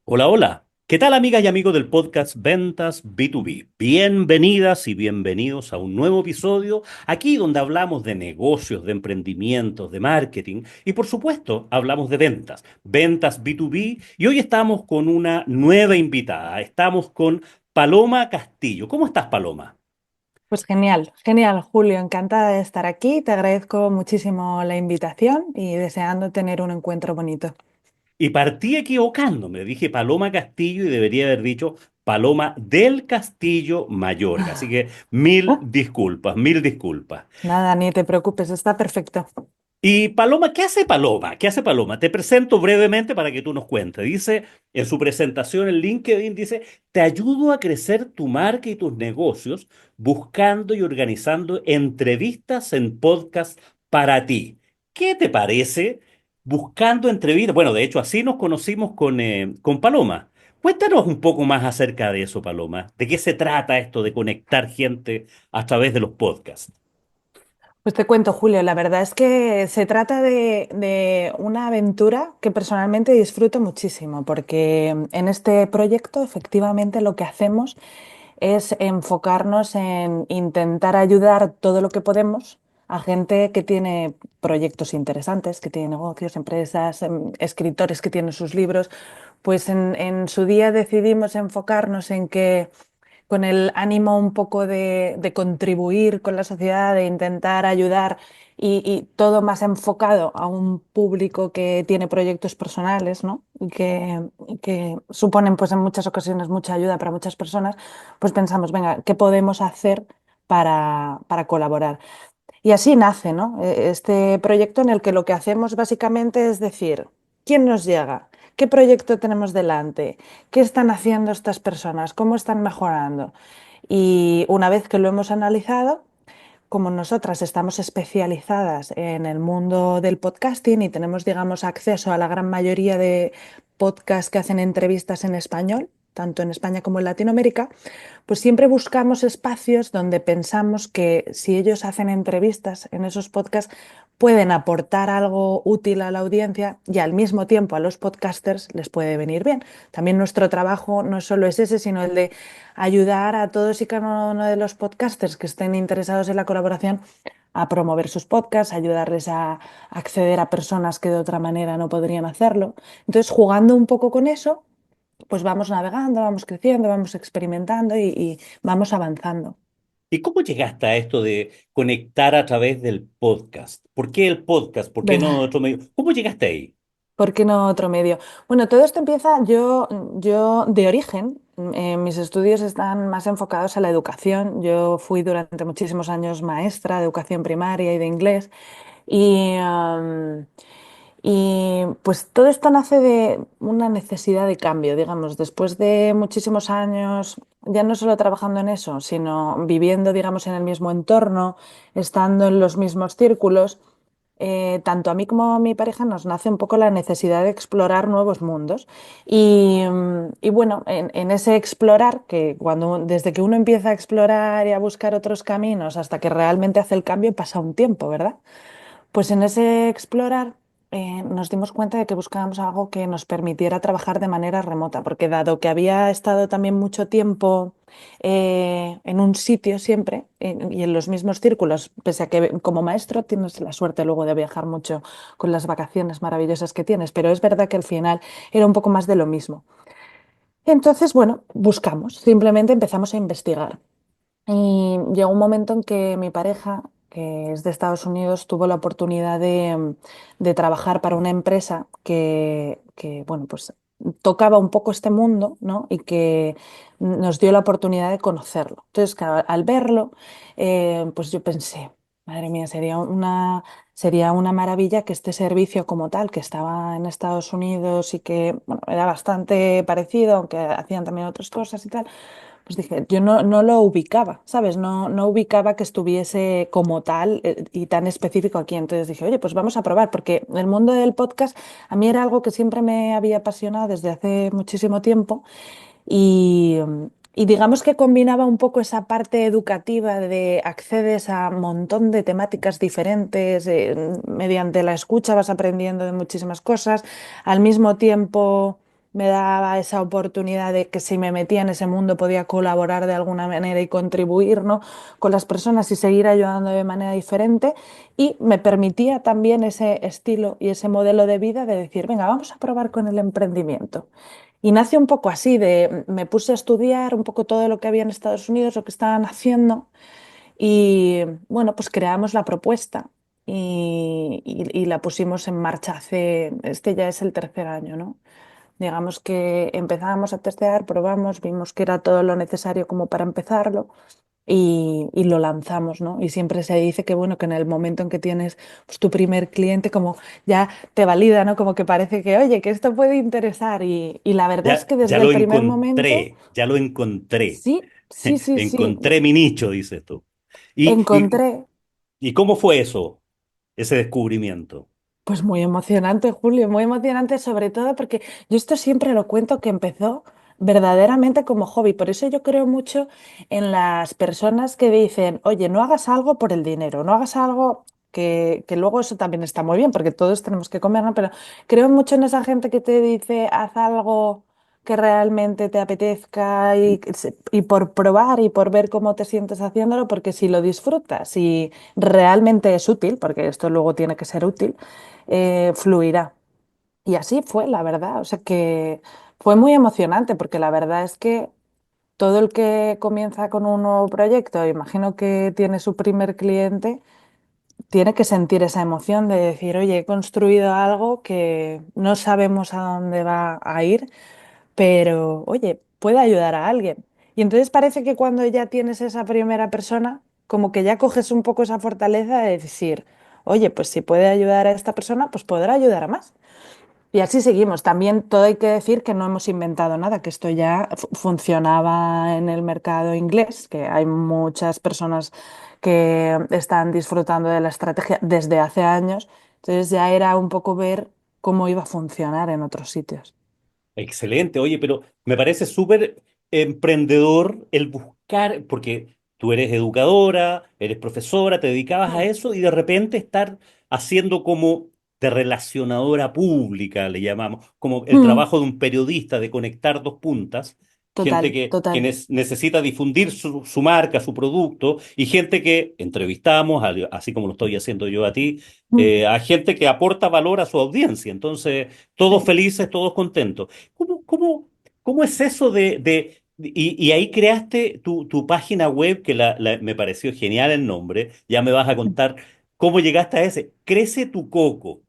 Hola, hola. ¿Qué tal, amigas y amigos del podcast Ventas B2B? Bienvenidas y bienvenidos a un nuevo episodio, aquí donde hablamos de negocios, de emprendimientos, de marketing y por supuesto hablamos de ventas, ventas B2B, y hoy estamos con una nueva invitada. Estamos con Paloma Castillo. ¿Cómo estás, Paloma? Pues genial, genial, Julio. Encantada de estar aquí. Te agradezco muchísimo la invitación y deseando tener un encuentro bonito. Y partí equivocándome, dije Paloma Castillo y debería haber dicho Paloma del Castillo Mayorga. Así que mil disculpas, mil disculpas. Nada, ni te preocupes, está perfecto. Y Paloma, ¿qué hace Paloma? ¿Qué hace Paloma? Te presento brevemente para que tú nos cuentes. Dice en su presentación en LinkedIn, dice, te ayudo a crecer tu marca y tus negocios buscando y organizando entrevistas en podcast para ti. ¿Qué te parece? Buscando entrevistas. Bueno, de hecho, así nos conocimos con Paloma. Cuéntanos un poco más acerca de eso, Paloma. ¿De qué se trata esto de conectar gente a través de los podcasts? Pues te cuento, Julio, la verdad es que se trata de una aventura que personalmente disfruto muchísimo, porque en este proyecto efectivamente lo que hacemos es enfocarnos en intentar ayudar todo lo que podemos a gente que tiene proyectos interesantes, que tiene negocios, empresas, escritores que tienen sus libros. Pues en su día decidimos enfocarnos en que con el ánimo un poco de contribuir con la sociedad, de intentar ayudar y todo más enfocado a un público que tiene proyectos personales, ¿no? Y que suponen pues en muchas ocasiones mucha ayuda para muchas personas, pues pensamos, venga, ¿qué podemos hacer para colaborar? Y así nace, ¿no? Este proyecto en el que lo que hacemos básicamente es decir, ¿quién nos llega? ¿Qué proyecto tenemos delante? ¿Qué están haciendo estas personas? ¿Cómo están mejorando? Y una vez que lo hemos analizado, como nosotras estamos especializadas en el mundo del podcasting y tenemos, digamos, acceso a la gran mayoría de podcasts que hacen entrevistas en español, tanto en España como en Latinoamérica, pues siempre buscamos espacios donde pensamos que si ellos hacen entrevistas en esos podcasts, pueden aportar algo útil a la audiencia y al mismo tiempo a los podcasters les puede venir bien. También nuestro trabajo no solo es ese, sino el de ayudar a todos y cada uno de los podcasters que estén interesados en la colaboración a promover sus podcasts, ayudarles a acceder a personas que de otra manera no podrían hacerlo. Entonces, jugando un poco con eso, pues vamos navegando, vamos creciendo, vamos experimentando y vamos avanzando. ¿Y cómo llegaste a esto de conectar a través del podcast? ¿Por qué el podcast? ¿Por qué no otro medio? ¿Cómo llegaste ahí? ¿Por qué no otro medio? Bueno, todo esto empieza, yo de origen, mis estudios están más enfocados a la educación. Yo fui durante muchísimos años maestra de educación primaria y de inglés. Y, y pues todo esto nace de una necesidad de cambio, digamos, después de muchísimos años, ya no solo trabajando en eso, sino viviendo, digamos, en el mismo entorno, estando en los mismos círculos. Tanto a mí como a mi pareja nos nace un poco la necesidad de explorar nuevos mundos. Y bueno, en ese explorar, que desde que uno empieza a explorar y a buscar otros caminos hasta que realmente hace el cambio, pasa un tiempo, ¿verdad? Pues en ese explorar nos dimos cuenta de que buscábamos algo que nos permitiera trabajar de manera remota, porque dado que había estado también mucho tiempo en un sitio siempre y en los mismos círculos, pese a que como maestro tienes la suerte luego de viajar mucho con las vacaciones maravillosas que tienes, pero es verdad que al final era un poco más de lo mismo. Entonces, bueno, buscamos, simplemente empezamos a investigar. Y llegó un momento en que mi pareja, que es de Estados Unidos, tuvo la oportunidad de trabajar para una empresa bueno, pues tocaba un poco este mundo, ¿no? Y que nos dio la oportunidad de conocerlo. Entonces, claro, al verlo, pues yo pensé, madre mía, sería una maravilla que este servicio como tal, que estaba en Estados Unidos y que, bueno, era bastante parecido, aunque hacían también otras cosas y tal, pues dije, yo no lo ubicaba, ¿sabes? No ubicaba que estuviese como tal y tan específico aquí. Entonces dije, oye, pues vamos a probar, porque el mundo del podcast a mí era algo que siempre me había apasionado desde hace muchísimo tiempo y, Y digamos que combinaba un poco esa parte educativa de accedes a un montón de temáticas diferentes, mediante la escucha vas aprendiendo de muchísimas cosas, al mismo tiempo me daba esa oportunidad de que si me metía en ese mundo podía colaborar de alguna manera y contribuir, ¿no?, con las personas y seguir ayudando de manera diferente, y me permitía también ese estilo y ese modelo de vida de decir, venga, vamos a probar con el emprendimiento. Y nace un poco así, me puse a estudiar un poco todo lo que había en Estados Unidos, lo que estaban haciendo, y bueno, pues creamos la propuesta y la pusimos en marcha este ya es el tercer año, ¿no? Digamos que empezábamos a testear, probamos, vimos que era todo lo necesario como para empezarlo y lo lanzamos, ¿no? Y siempre se dice que, bueno, que en el momento en que tienes pues, tu primer cliente, como ya te valida, ¿no? Como que parece que, oye, que esto puede interesar. Y la verdad es Ya, que ya desde el primer momento, ya lo encontré. sí, sí, sí, sí, Encontré mi nicho, dices tú. ¿Y, y, encontré. y cómo fue eso, ese descubrimiento? Pues muy emocionante, Julio, muy emocionante, sobre todo porque yo esto siempre lo cuento que empezó verdaderamente como hobby. Por eso yo creo mucho en las personas que dicen, oye, no hagas algo por el dinero, no hagas algo que luego eso también está muy bien, porque todos tenemos que comer, ¿no? Pero creo mucho en esa gente que te dice, haz algo que realmente te apetezca y por probar y por ver cómo te sientes haciéndolo, porque si lo disfrutas y realmente es útil, porque esto luego tiene que ser útil, fluirá. Y así fue, la verdad. O sea que fue muy emocionante porque la verdad es que todo el que comienza con un nuevo proyecto, imagino que tiene su primer cliente, tiene que sentir esa emoción de decir, oye, he construido algo que no sabemos a dónde va a ir, pero oye, puede ayudar a alguien. Y entonces parece que cuando ya tienes esa primera persona, como que ya coges un poco esa fortaleza de decir, oye, pues si puede ayudar a esta persona, pues podrá ayudar a más. Y así seguimos. También todo hay que decir que no hemos inventado nada, que esto ya funcionaba en el mercado inglés, que hay muchas personas que están disfrutando de la estrategia desde hace años. Entonces ya era un poco ver cómo iba a funcionar en otros sitios. Excelente, oye, pero me parece súper emprendedor el buscar, porque tú eres educadora, eres profesora, te dedicabas a Mm. eso y de repente estar haciendo como de relacionadora pública, le llamamos, como el Mm. trabajo de un periodista, de conectar dos puntas, gente Total, que total. necesita difundir su marca, su producto, y gente que entrevistamos, así como lo estoy haciendo yo a ti, Mm. a gente que aporta valor a su audiencia. Entonces, todos Sí. felices, todos contentos. ¿Cómo es eso y ahí creaste tu página web, que me pareció genial el nombre, ya me vas a contar cómo llegaste a ese? Crece tu coco,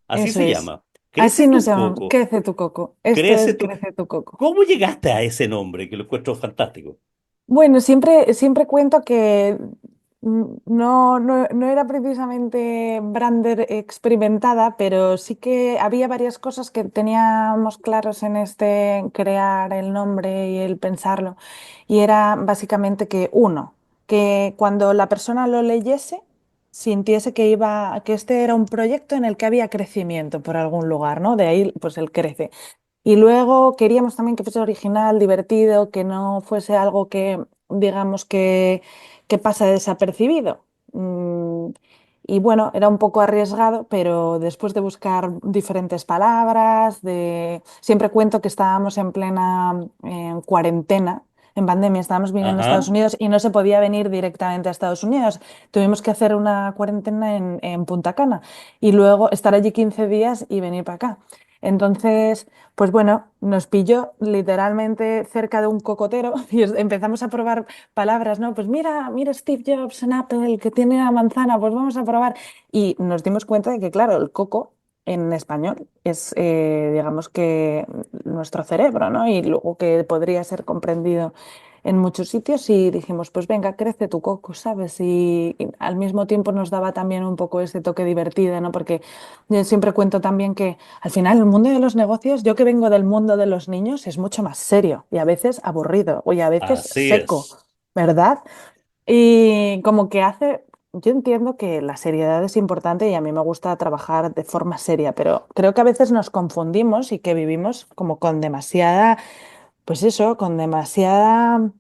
así Eso se es. llama. Crece Así nos tu llamamos. coco, Crece tu coco. Esto crece es tu... Crece tu coco. ¿Cómo llegaste a ese nombre, que lo encuentro fantástico? Bueno, siempre cuento que no era precisamente brander experimentada, pero sí que había varias cosas que teníamos claros en este crear el nombre y el pensarlo. Y era básicamente que uno, que cuando la persona lo leyese, sintiese que este era un proyecto en el que había crecimiento por algún lugar, ¿no? De ahí, pues el crece. Y luego queríamos también que fuese original, divertido, que no fuese algo que, digamos, que pasa desapercibido. Y bueno, era un poco arriesgado, pero después de buscar diferentes palabras, siempre cuento que estábamos en plena cuarentena, en pandemia, estábamos viviendo en Estados Ajá. Unidos y no se podía venir directamente a Estados Unidos. Tuvimos que hacer una cuarentena en Punta Cana y luego estar allí 15 días y venir para acá. Entonces, pues bueno, nos pilló literalmente cerca de un cocotero y empezamos a probar palabras, ¿no? Pues mira Steve Jobs en Apple que tiene una manzana, pues vamos a probar. Y nos dimos cuenta de que, claro, el coco en español es, digamos que nuestro cerebro, ¿no? Y luego que podría ser comprendido en muchos sitios y dijimos, pues venga, crece tu coco, ¿sabes? Y al mismo tiempo nos daba también un poco ese toque divertido, ¿no? Porque yo siempre cuento también que al final el mundo de los negocios, yo que vengo del mundo de los niños, es mucho más serio y a veces aburrido y a veces Así seco, es. ¿verdad? Y como que yo entiendo que la seriedad es importante y a mí me gusta trabajar de forma seria, pero creo que a veces nos confundimos y que vivimos como con demasiada pues eso, con demasiada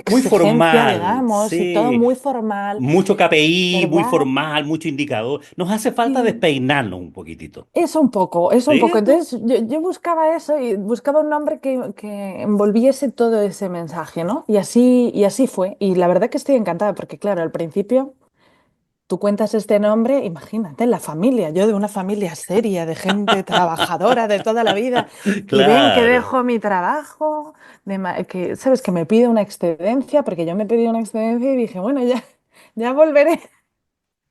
Muy exigencia, formal, digamos, y todo sí. muy formal, Mucho KPI, muy ¿verdad? formal, mucho indicador. Nos hace falta Sí. despeinarnos un poquitito. Eso un poco, eso un poco. ¿Cierto? Entonces yo buscaba eso y buscaba un nombre que envolviese todo ese mensaje, ¿no? Y así fue. Y la verdad que estoy encantada porque, claro, al principio tú cuentas este nombre, imagínate, la familia, yo de una familia seria, de gente trabajadora de toda la vida, y ven que Claro, dejo mi trabajo, que, ¿sabes? Que me pide una excedencia, porque yo me pedí una excedencia y dije, bueno, ya, ya volveré.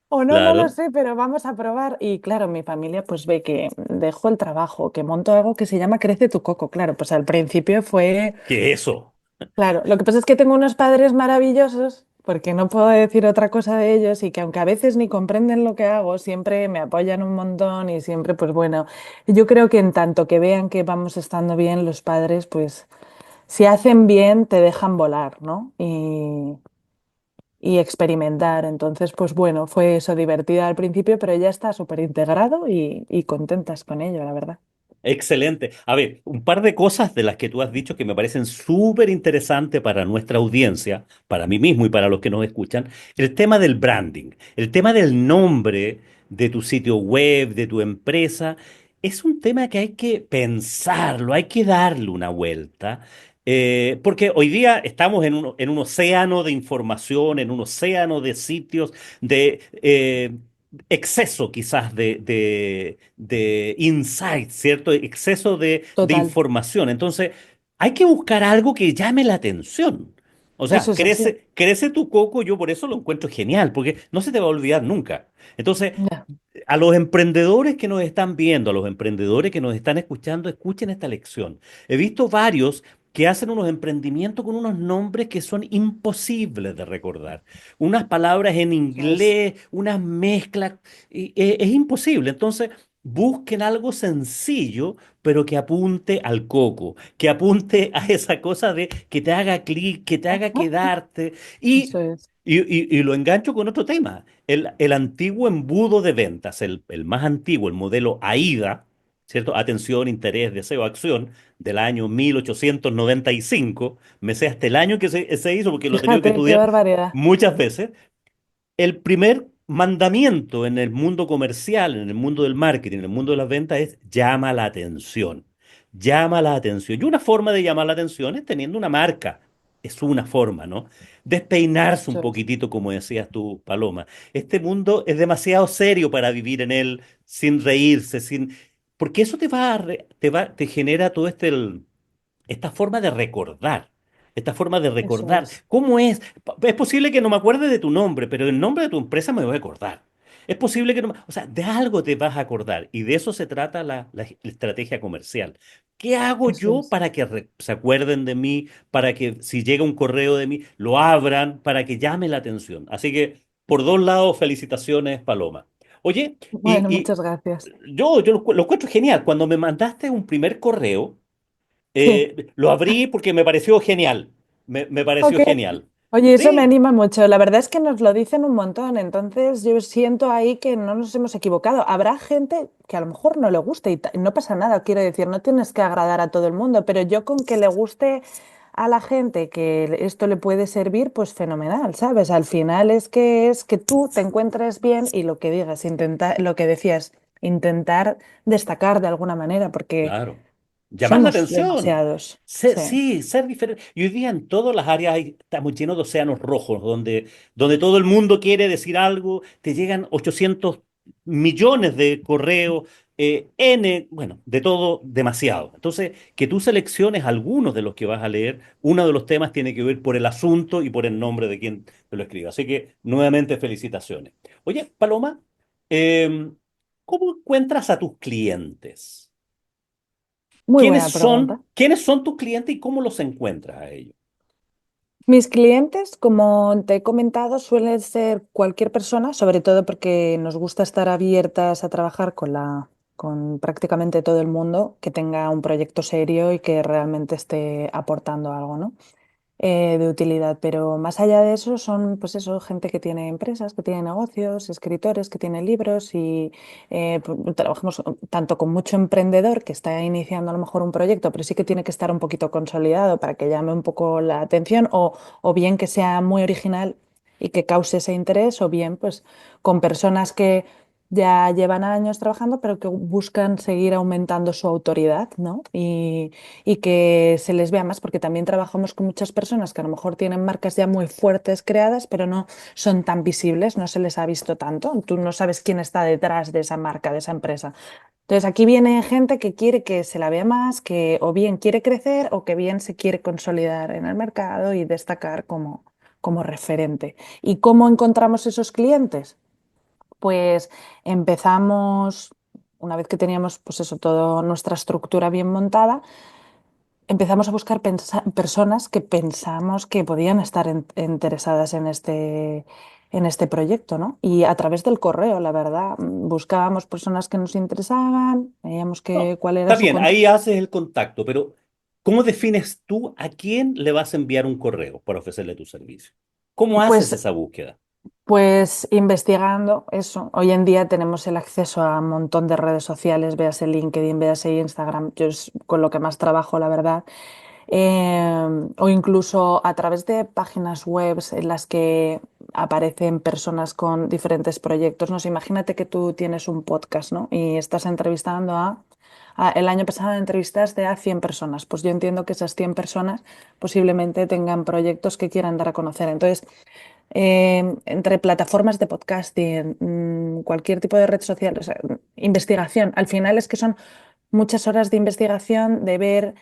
O no, no lo claro. sé, pero vamos a probar. Y claro, mi familia pues ve que dejo el trabajo, que monto algo que se llama Crece tu Coco. Claro, pues al principio fue, ¿Qué es eso? claro, lo que pasa es que tengo unos padres maravillosos, porque no puedo decir otra cosa de ellos y que aunque a veces ni comprenden lo que hago, siempre me apoyan un montón y siempre, pues bueno, yo creo que en tanto que vean que vamos estando bien, los padres, pues si hacen bien, te dejan volar, ¿no? Y experimentar. Entonces, pues bueno, fue eso divertido al principio, pero ya está súper integrado y contentas con ello, la verdad. Excelente. A ver, un par de cosas de las que tú has dicho que me parecen súper interesantes para nuestra audiencia, para mí mismo y para los que nos escuchan. El tema del branding, el tema del nombre de tu sitio web, de tu empresa, es un tema que hay que pensarlo, hay que darle una vuelta. Porque hoy día estamos en un océano de información, en un océano de sitios, de exceso quizás de insight, ¿cierto? Exceso de Total, información. Entonces, hay que buscar algo que llame la atención. O eso sea, es así. crece tu coco, yo por eso lo encuentro genial, porque no se te va a olvidar nunca. Entonces, Ya, a los emprendedores que nos están viendo, a los emprendedores que nos están escuchando, escuchen esta lección. He visto varios que hacen unos emprendimientos con unos nombres que son imposibles de recordar. Unas palabras en eso es. inglés, unas mezclas, es imposible. Entonces, busquen algo sencillo, pero que apunte al coco, que apunte a esa cosa de que te haga clic, que te haga quedarte. Eso Y, es. y lo engancho con otro tema. El antiguo embudo de ventas, el más antiguo, el modelo AIDA, ¿cierto? Atención, interés, deseo, acción, del año 1895, me sé hasta el año que se hizo porque lo he tenido que Fíjate, qué estudiar barbaridad. muchas veces. El primer mandamiento en el mundo comercial, en el mundo del marketing, en el mundo de las ventas es llama la atención. Llama la atención. Y una forma de llamar la atención es teniendo una marca. Es una forma, ¿no? Despeinarse un Eso es. poquitito, como decías tú, Paloma. Este mundo es demasiado serio para vivir en él sin reírse, sin... Porque eso te genera todo esta forma de recordar, esta forma de Eso recordar. es. ¿Cómo es? Es posible que no me acuerde de tu nombre, pero el nombre de tu empresa me voy a acordar. Es posible que no... O sea, de algo te vas a acordar y de eso se trata la estrategia comercial. ¿Qué hago Eso yo es. para que se acuerden de mí, para que si llega un correo de mí, lo abran, para que llame la atención? Así que, por dos lados, felicitaciones, Paloma. Oye, Bueno, muchas gracias. yo lo encuentro genial. Cuando me mandaste un primer correo, Sí. lo abrí porque me pareció genial. Me pareció Ok. genial. Oye, eso me Sí, anima mucho. La verdad es que nos lo dicen un montón, entonces yo siento ahí que no nos hemos equivocado. Habrá gente que a lo mejor no le guste y no pasa nada, quiero decir, no tienes que agradar a todo el mundo, pero yo con que le guste a la gente que esto le puede servir, pues fenomenal, ¿sabes? Al final es que tú te encuentres bien y lo que digas, intentar, lo que decías, intentar destacar de alguna manera, porque claro. Llamar la somos atención. demasiados. Sí, Sí, ser diferente. Y hoy día en todas las áreas estamos llenos de océanos rojos, donde todo el mundo quiere decir algo, te llegan 800 millones de correos, bueno, de todo, demasiado. Entonces, que tú selecciones algunos de los que vas a leer, uno de los temas tiene que ver por el asunto y por el nombre de quien te lo escribe. Así que, nuevamente, felicitaciones. Oye, Paloma, eh, ¿cómo encuentras a tus clientes? muy buena pregunta. ¿Quiénes son tus clientes y cómo los encuentras a ellos? Mis clientes, como te he comentado, suelen ser cualquier persona, sobre todo porque nos gusta estar abiertas a trabajar con prácticamente todo el mundo que tenga un proyecto serio y que realmente esté aportando algo, ¿no? de utilidad. Pero más allá de eso, son pues eso, gente que tiene empresas, que tiene negocios, escritores que tienen libros y trabajamos tanto con mucho emprendedor que está iniciando a lo mejor un proyecto, pero sí que tiene que estar un poquito consolidado para que llame un poco la atención o bien que sea muy original y que cause ese interés, o bien pues con personas que ya llevan años trabajando, pero que buscan seguir aumentando su autoridad, ¿no? Y que se les vea más, porque también trabajamos con muchas personas que a lo mejor tienen marcas ya muy fuertes creadas, pero no son tan visibles, no se les ha visto tanto. Tú no sabes quién está detrás de esa marca, de esa empresa. Entonces aquí viene gente que quiere que se la vea más, que o bien quiere crecer o que bien se quiere consolidar en el mercado y destacar como referente. ¿Y cómo encontramos esos clientes? Pues empezamos, una vez que teníamos pues eso, toda nuestra estructura bien montada, empezamos a buscar personas que pensamos que podían estar interesadas en este proyecto, ¿no? Y a través del correo, la verdad, buscábamos personas que nos interesaban, veíamos No, cuál era está su bien, contexto. ahí haces el contacto, pero ¿cómo defines tú a quién le vas a enviar un correo para ofrecerle tu servicio? ¿Cómo haces Pues esa búsqueda? Pues investigando eso, hoy en día tenemos el acceso a un montón de redes sociales, véase LinkedIn, véase Instagram, yo es con lo que más trabajo, la verdad. O incluso a través de páginas web en las que aparecen personas con diferentes proyectos. No sé, imagínate que tú tienes un podcast, ¿no? Y estás entrevistando el año pasado entrevistaste a 100 personas. Pues yo entiendo que esas 100 personas posiblemente tengan proyectos que quieran dar a conocer. Entonces, entre plataformas de podcasting, cualquier tipo de red social, o sea, investigación. Al final es que son muchas horas de investigación de ver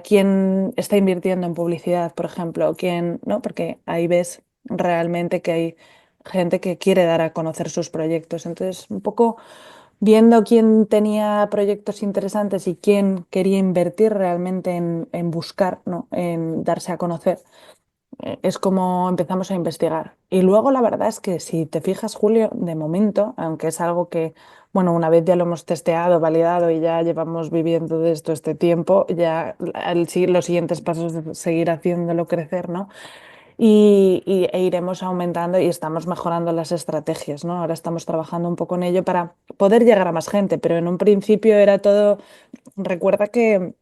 quién está invirtiendo en publicidad, por ejemplo, quién, ¿no? Porque ahí ves realmente que hay gente que quiere dar a conocer sus proyectos. Entonces, un poco viendo quién tenía proyectos interesantes y quién quería invertir realmente en buscar, ¿no? En darse a conocer es como empezamos a investigar. Y luego la verdad es que si te fijas, Julio, de momento, aunque es algo que, bueno, una vez ya lo hemos testeado, validado y ya llevamos viviendo de esto este tiempo, ya los siguientes pasos es seguir haciéndolo crecer, ¿no? E iremos aumentando y estamos mejorando las estrategias, ¿no? Ahora estamos trabajando un poco en ello para poder llegar a más gente, pero en un principio era todo. Recuerda que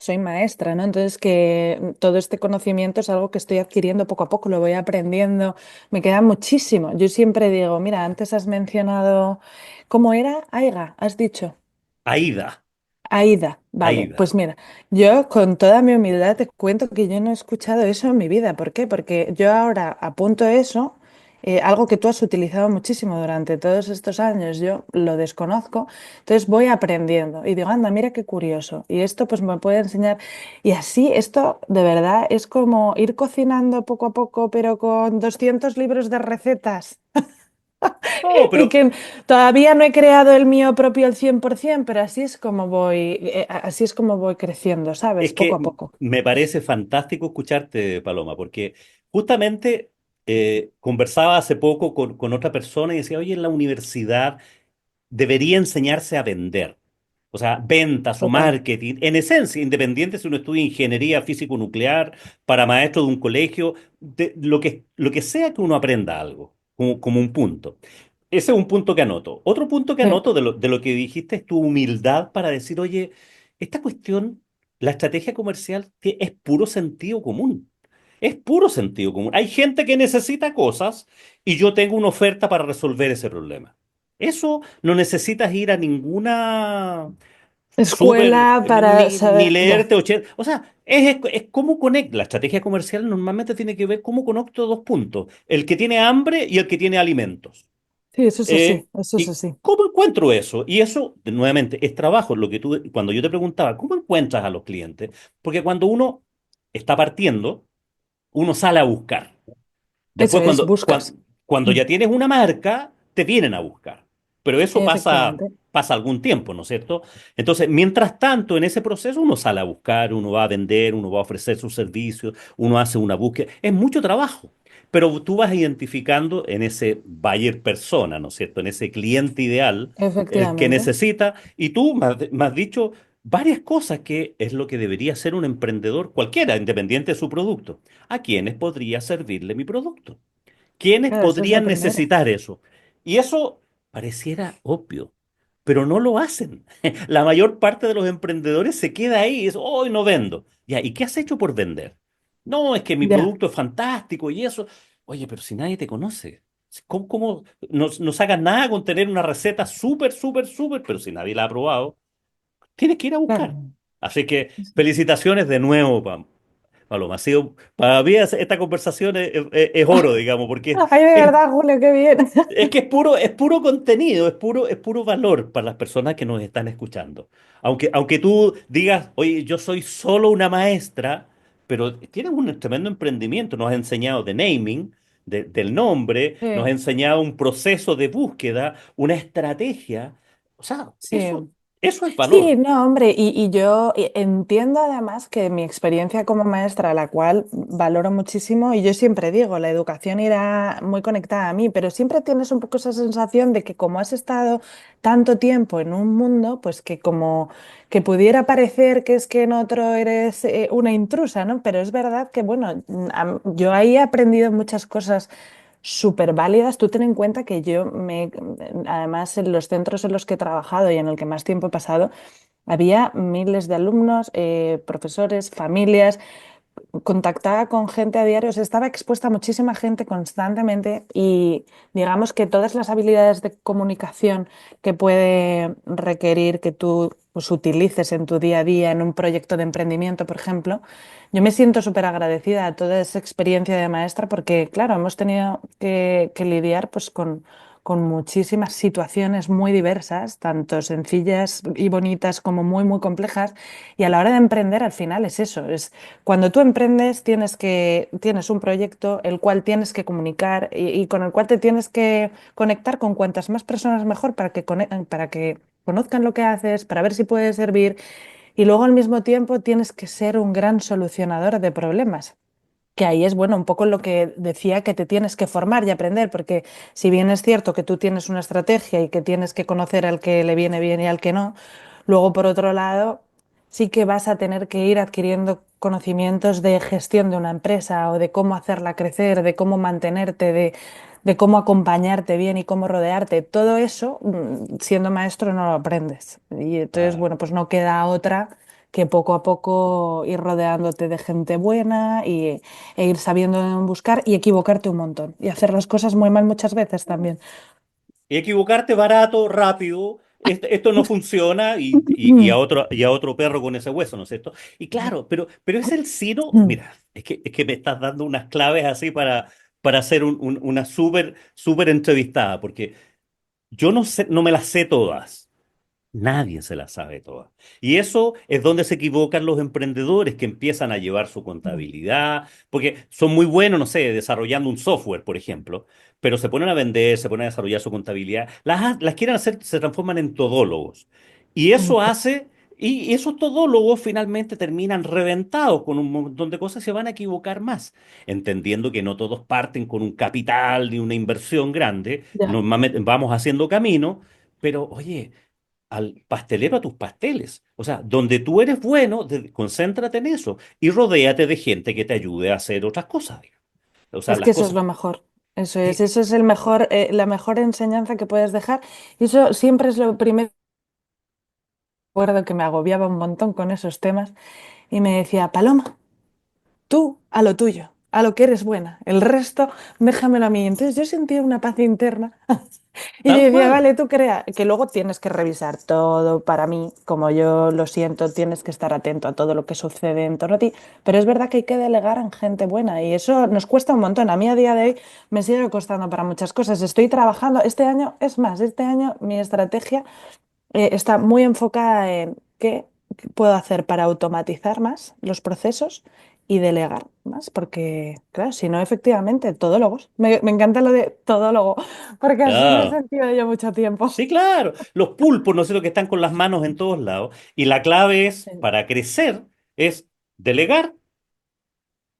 soy maestra, ¿no? Entonces que todo este conocimiento es algo que estoy adquiriendo poco a poco, lo voy aprendiendo, me queda muchísimo. Yo siempre digo, mira, antes has mencionado, ¿cómo era? Aiga, has dicho. Aida, Aida, vale, Aida. pues mira, yo con toda mi humildad te cuento que yo no he escuchado eso en mi vida. ¿Por qué? Porque yo ahora apunto eso, algo que tú has utilizado muchísimo durante todos estos años, yo lo desconozco, entonces voy aprendiendo y digo, anda, mira qué curioso, y esto pues me puede enseñar, y así esto de verdad es como ir cocinando poco a poco, pero con 200 libros de recetas. No, Y pero que todavía no he creado el mío propio al 100%, pero así es como voy creciendo, ¿sabes? es Poco que a poco. me parece fantástico escucharte, Paloma, porque justamente conversaba hace poco con otra persona y decía, oye, en la universidad debería enseñarse a vender. O sea, ventas o Total. marketing, en esencia, independiente si uno estudia ingeniería físico-nuclear, para maestro de un colegio, lo que sea que uno aprenda algo, como un punto. Ese es un punto que anoto. Otro punto que Sí, anoto de lo que dijiste es tu humildad para decir, oye, esta cuestión, la estrategia comercial es puro sentido común. Es puro sentido común. Hay gente que necesita cosas y yo tengo una oferta para resolver ese problema. Eso no necesitas ir a ninguna súper, escuela para ni saber, ya. leerte 80. O sea, es cómo conecta. La estrategia comercial normalmente tiene que ver cómo conecto dos puntos: el que tiene hambre y el que tiene alimentos. Sí, eso es así, eso es ¿Y así. cómo encuentro eso? Y eso, nuevamente, es trabajo. Lo que tú, cuando yo te preguntaba, ¿cómo encuentras a los clientes? Porque cuando uno está partiendo, uno sale a buscar. Eso Después, es, buscas. cuando Mm. ya tienes una marca, te vienen a buscar. Pero eso Efectivamente, pasa algún tiempo, ¿no es cierto? Entonces, mientras tanto, en ese proceso, uno sale a buscar, uno va a vender, uno va a ofrecer sus servicios, uno hace una búsqueda. Es mucho trabajo. Pero tú vas identificando en ese buyer persona, ¿no es cierto? En ese cliente ideal, el que efectivamente. necesita. Y tú me has dicho, varias cosas que es lo que debería ser un emprendedor cualquiera, independiente de su producto. ¿A quiénes podría servirle mi producto? ¿Quiénes Claro, eso es lo podrían primero. necesitar eso? Y eso pareciera obvio, pero no lo hacen. La mayor parte de los emprendedores se queda ahí y dice, hoy no vendo. Ya, ¿y qué has hecho por vender? No, es que mi Ya, producto es fantástico y eso. Oye, pero si nadie te conoce, ¿cómo no sacas nada con tener una receta súper, súper, súper, pero si nadie la ha probado, tienes que ir a buscar? claro. Así que felicitaciones de nuevo, Paloma. Para mí esta conversación es oro, digamos, porque Ay, de es, verdad, Julio, qué bien. es que es puro contenido, es puro valor para las personas que nos están escuchando. Aunque tú digas, oye, yo soy solo una maestra, pero tienes un tremendo emprendimiento. Nos has enseñado de naming, del nombre, nos has Sí, enseñado un proceso de búsqueda, una estrategia. O sea, eso, sí. eso es Sí, valor. no, hombre, y yo entiendo además que mi experiencia como maestra, la cual valoro muchísimo, y yo siempre digo, la educación irá muy conectada a mí, pero siempre tienes un poco esa sensación de que como has estado tanto tiempo en un mundo, pues que como que pudiera parecer que es que en otro eres una intrusa, ¿no? Pero es verdad que, bueno, yo ahí he aprendido muchas cosas súper válidas. Tú ten en cuenta que además en los centros en los que he trabajado y en el que más tiempo he pasado, había miles de alumnos, profesores, familias, contactaba con gente a diario, o sea, estaba expuesta a muchísima gente constantemente y digamos que todas las habilidades de comunicación que puede requerir que tú pues, utilices en tu día a día en un proyecto de emprendimiento, por ejemplo, yo me siento súper agradecida a toda esa experiencia de maestra porque, claro, hemos tenido que lidiar pues, con muchísimas situaciones muy diversas, tanto sencillas y bonitas como muy, muy complejas. Y a la hora de emprender, al final es eso, es cuando tú emprendes, tienes un proyecto el cual tienes que comunicar y con el cual te tienes que conectar con cuantas más personas mejor para que conozcan lo que haces, para ver si puede servir. Y luego al mismo tiempo tienes que ser un gran solucionador de problemas. Que ahí es, bueno, un poco lo que decía que te tienes que formar y aprender, porque si bien es cierto que tú tienes una estrategia y que tienes que conocer al que le viene bien y al que no, luego por otro lado sí que vas a tener que ir adquiriendo conocimientos de gestión de una empresa o de cómo hacerla crecer, de cómo mantenerte, de cómo acompañarte bien y cómo rodearte. Todo eso, siendo maestro, no lo aprendes. Y entonces, Ah, bueno, pues no queda otra que poco a poco ir rodeándote de gente buena e ir sabiendo buscar y equivocarte un montón y hacer las cosas muy mal muchas veces también. equivocarte barato, rápido, esto no funciona y a otro perro con ese hueso, ¿no es cierto? Y claro, pero es el sino, mira, es que me estás dando unas claves así para hacer una súper, súper entrevistada, porque yo no sé, no me las sé todas. Nadie se la sabe toda. Y eso es donde se equivocan los emprendedores que empiezan a llevar su contabilidad, porque son muy buenos, no sé, desarrollando un software, por ejemplo, pero se ponen a vender, se ponen a desarrollar su contabilidad, las quieren hacer, se transforman en todólogos. Y eso hace, y esos todólogos finalmente terminan reventados con un montón de cosas y se van a equivocar más, entendiendo que no todos parten con un capital ni una inversión grande, Ya. normalmente vamos haciendo camino, pero oye, al pastelero a tus pasteles. O sea, donde tú eres bueno, concéntrate en eso y rodéate de gente que te ayude a hacer otras cosas, digamos. O sea, Es las que eso es cosas. lo mejor. Sí, Eso es el mejor, la mejor enseñanza que puedes dejar. Y eso siempre es lo primero. Recuerdo que me agobiaba un montón con esos temas y me decía, Paloma, tú a lo tuyo, a lo que eres buena. El resto, déjamelo a mí. Entonces yo sentía una paz interna. Y yo tal decía, cual. vale, tú crea, que luego tienes que revisar todo para mí, como yo lo siento, tienes que estar atento a todo lo que sucede en torno a ti, pero es verdad que hay que delegar en gente buena y eso nos cuesta un montón. A mí a día de hoy me sigue costando para muchas cosas. Estoy trabajando, este año, es más, este año mi estrategia está muy enfocada en qué puedo hacer para automatizar más los procesos y delegar más, porque, claro, si no, efectivamente, todólogos. Me encanta lo de todólogo, porque así me he Ah, sentido yo mucho tiempo. sí, claro. Los pulpos, no sé lo que están con las manos en todos lados. Y la clave es, Sí. para crecer, es delegar,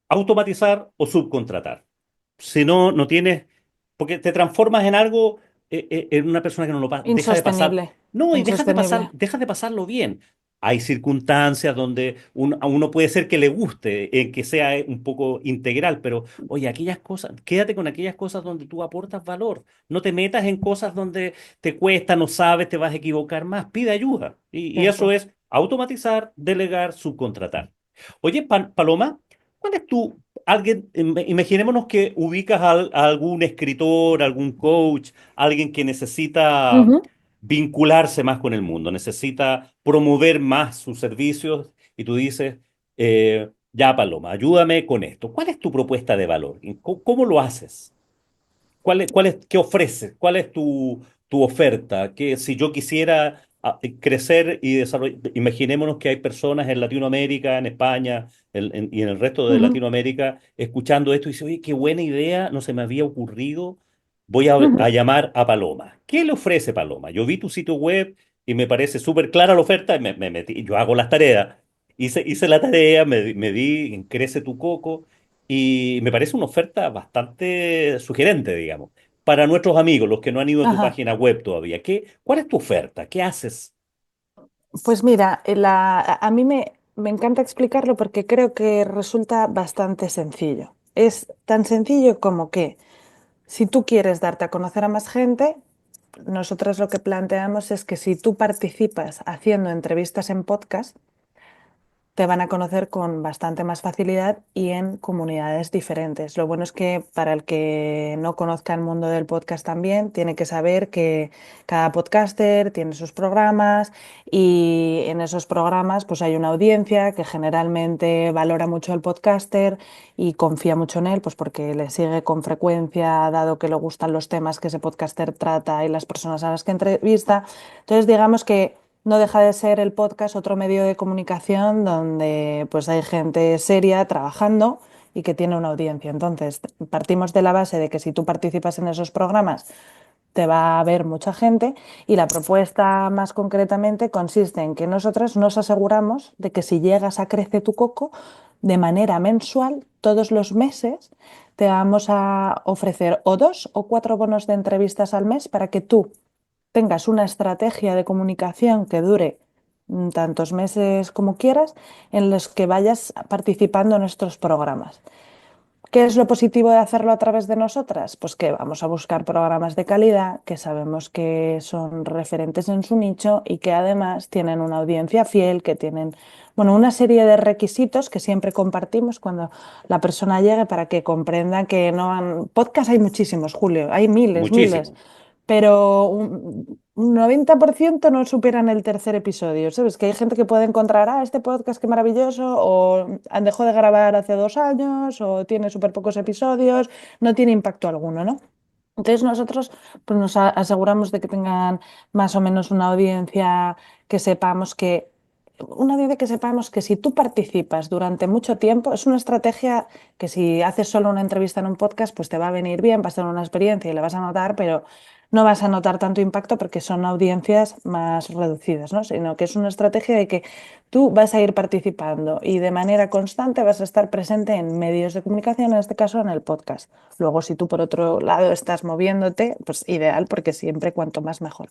automatizar o subcontratar. Si no, no tienes, porque te transformas en algo, en una persona que no lo pasa, deja de pasar, Insostenible, no, y insostenible. deja de pasarlo bien. hay circunstancias donde a uno puede ser que le guste, que sea un poco integral, pero oye, aquellas cosas, quédate con aquellas cosas donde tú aportas valor. No te metas en cosas donde te cuesta, no sabes, te vas a equivocar más. Pide ayuda. Y eso Eso. es automatizar, delegar, subcontratar. Oye, Paloma, ¿cuál es imaginémonos que ubicas a algún escritor, algún coach, alguien que necesita Ujú, vincularse más con el mundo, necesita promover más sus servicios y tú dices, ya Paloma, ayúdame con esto. ¿Cuál es tu propuesta de valor? ¿Cómo lo haces? ¿Qué ofreces? ¿Cuál es tu oferta? Que si yo quisiera crecer y desarrollar, imaginémonos que hay personas en Latinoamérica, en España y en el resto de ujú, Latinoamérica escuchando esto y dice, oye, qué buena idea, no se me había ocurrido, voy a ujú. llamar a Paloma. ¿Qué le ofrece Paloma? Yo vi tu sitio web y me parece súper clara la oferta y me metí, yo hago las tareas. Hice la tarea, me di en Crece tu Coco y me parece una oferta bastante sugerente, digamos, para nuestros amigos, los que no han ido a tu Ajá. página web todavía. ¿Cuál es tu oferta? ¿Qué haces? Pues mira, a mí me encanta explicarlo porque creo que resulta bastante sencillo. Es tan sencillo como que si tú quieres darte a conocer a más gente, nosotros lo que planteamos es que si tú participas haciendo entrevistas en podcast, te van a conocer con bastante más facilidad y en comunidades diferentes. Lo bueno es que para el que no conozca el mundo del podcast también, tiene que saber que cada podcaster tiene sus programas y en esos programas pues hay una audiencia que generalmente valora mucho el podcaster y confía mucho en él, pues porque le sigue con frecuencia, dado que le gustan los temas que ese podcaster trata y las personas a las que entrevista. Entonces, digamos que no deja de ser el podcast otro medio de comunicación donde pues hay gente seria trabajando y que tiene una audiencia. Entonces, partimos de la base de que si tú participas en esos programas, te va a ver mucha gente y la propuesta más concretamente consiste en que nosotros nos aseguramos de que si llegas a Crece tu Coco, de manera mensual, todos los meses, te vamos a ofrecer o 2 o 4 bonos de entrevistas al mes para que tú tengas una estrategia de comunicación que dure tantos meses como quieras, en los que vayas participando en estos programas. ¿Qué es lo positivo de hacerlo a través de nosotras? Pues que vamos a buscar programas de calidad, que sabemos que son referentes en su nicho y que además tienen una audiencia fiel, que tienen, bueno, una serie de requisitos que siempre compartimos cuando la persona llegue para que comprenda que no han... Podcast hay muchísimos, Julio, hay miles, miles, Muchísimo. pero un 90% no superan el tercer episodio, ¿sabes? Que hay gente que puede encontrar, este podcast qué maravilloso, o han dejado de grabar hace 2 años, o tiene súper pocos episodios, no tiene impacto alguno, ¿no? Entonces nosotros pues, nos aseguramos de que tengan más o menos que sepamos que, una audiencia que sepamos que si tú participas durante mucho tiempo, es una estrategia que si haces solo una entrevista en un podcast, pues te va a venir bien, va a ser una experiencia y le vas a notar, pero no vas a notar tanto impacto porque son audiencias más reducidas, ¿no? Sino que es una estrategia de que tú vas a ir participando y de manera constante vas a estar presente en medios de comunicación, en este caso en el podcast. Luego, si tú por otro lado estás moviéndote, pues ideal porque siempre cuanto más mejor.